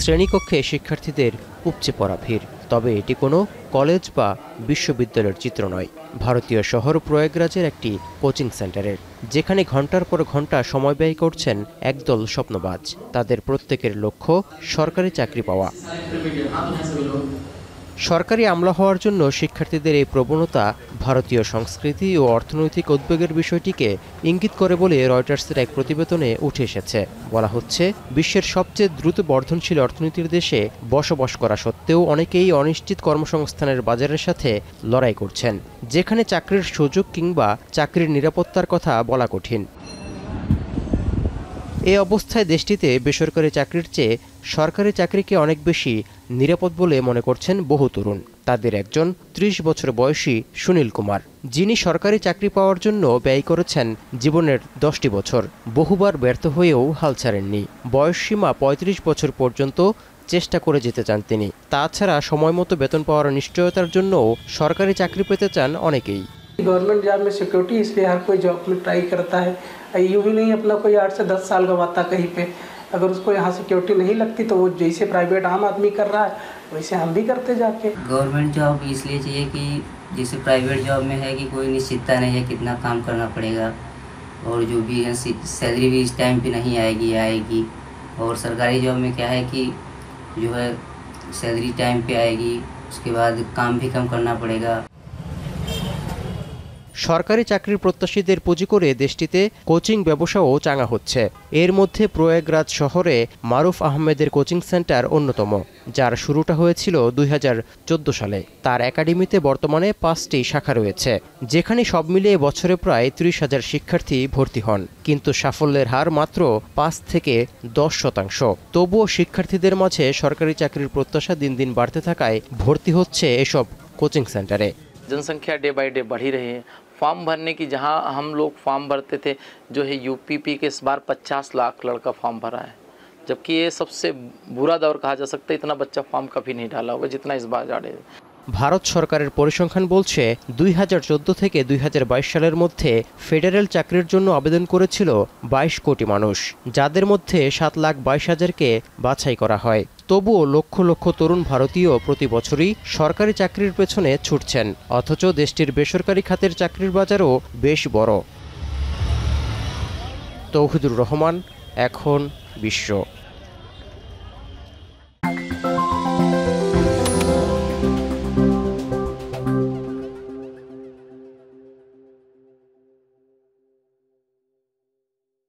শ্রেণীকক্ষে শিক্ষার্থীদের উপচে পড়া ভিড়। তবে এটি কোনো কলেজ বা বিশ্ববিদ্যালয়ের চিত্র নয়, ভারতীয় শহর প্রয়াগরাজের একটি কোচিং সেন্টারের, যেখানে ঘন্টার পর ঘন্টা সময় ব্যয় করছেন একদল স্বপ্নবাজ। তাদের প্রত্যেকের লক্ষ্য সরকারি চাকরি পাওয়া। সরকারি আমলা হওয়ার জন্য শিক্ষার্থীদের এই প্রবণতা ভারতীয় সংস্কৃতি ও অর্থনৈতিক উদ্বেগের বিষয়টিকে ইঙ্গিত করে বলে রয়টার্সের এক প্রতিবেদনে উঠে এসেছে। বলা হচ্ছে, বিশ্বের সবচেয়ে দ্রুত বর্ধনশীল অর্থনীতির দেশে বসবাস করা সত্ত্বেও অনেকেই অনিশ্চিত কর্মসংস্থানের বাজারের সাথে লড়াই করছেন, যেখানে চাকরির সুযোগ কিংবা চাকরির নিরাপত্তার কথা বলা কঠিন। এই অবস্থায় দেশটিতে বেসরকারি চাকরির চেয়ে সরকারি চাকরিকে অনেক বেশি নিরাপদ বলে মনে করছেন বহু তরুণ। তাদের একজন ৩০ বছর বয়সী সুনীল কুমার, যিনি সরকারি চাকরি পাওয়ার জন্য ব্যয় করেছেন জীবনের 10টি বছর। বহুবার ব্যর্থ হয়েও হাল ছাড়েননি। বয়সসীমা ৩৫ বছর পর্যন্ত চেষ্টা করে যেতে চান তিনি। তাছাড়া সময়মতো বেতন পাওয়ার নিশ্চয়তার জন্যও সরকারি চাকরি পেতে চান অনেকেই। गवर्नमेंट जॉब में सिक्योरिटी, इसलिए हर कोई जॉब में ट्राई करता है। यूँ ही नहीं अपना कोई 8 से 10 साल गंवाता कहीं पे। अगर उसको यहाँ सिक्योरिटी नहीं लगती तो वो जैसे प्राइवेट आम आदमी कर रहा है वैसे हम भी करते जाके। गवर्नमेंट जॉब इसलिए चाहिए कि जैसे प्राइवेट जॉब में है कि कोई निश्चितता नहीं है कितना काम करना पड़ेगा, और जो भी है सैलरी भी इस टाइम पे नहीं आएगी। और सरकारी जॉब में क्या है कि जो है सैलरी टाइम पे आएगी, उसके बाद काम भी कम करना पड़ेगा। সরকারি চাকরির প্রত্যাশীদের পুঁজি করে দেশটিতে কোচিং ব্যবসাও চাঙা হচ্ছে। এর মধ্যে প্রয়াগরাজ শহরে মারুফ আহমেদের কোচিং সেন্টার অন্যতম, যার শুরুটা হয়েছিল 2014 সালে। তার একাডেমিতে বর্তমানে 5টি শাখা রয়েছে, যেখানে সব মিলিয়ে বছরে প্রায় 30,000 শিক্ষার্থী ভর্তি হন। কিন্তু সাফল্যের হার মাত্র 5 থেকে 10%। তবুও শিক্ষার্থীদের মাঝে সরকারি চাকরির প্রত্যাশা দিন দিন বাড়তে থাকায় ভর্তি হচ্ছে এসব কোচিং সেন্টারে। जनसंख्या डे बाई डे बढ़ ही रही है। फॉर्म भरने की जहां हम लोग फॉर्म भरते थे, जो है यूपीपी के इस बार 50 लाख लड़का फॉर्म भरा है, जबकि ये सबसे बुरा दौर कहा जा सकता है। इतना बच्चा फॉर्म कभी नहीं डाला होगा जितना इस बार डाले। ভারত সরকারের পরিসংখ্যান বলছে 2014 থেকে 2022 সালের মধ্যে ফেডারেল চাকরির জন্য আবেদন করেছিল 22 কোটি মানুষ, যাদের মধ্যে 7,22,000কে বাছাই করা হয়। তবুও লক্ষ লক্ষ তরুণ ভারতীয় প্রতি বছরই সরকারি চাকরির পেছনে ছুটছেন, অথচ দেশটির বেসরকারি খাতের চাকরির বাজারও বেশ বড়। তৌহিদুর রহমান, এখন বিশ্ব।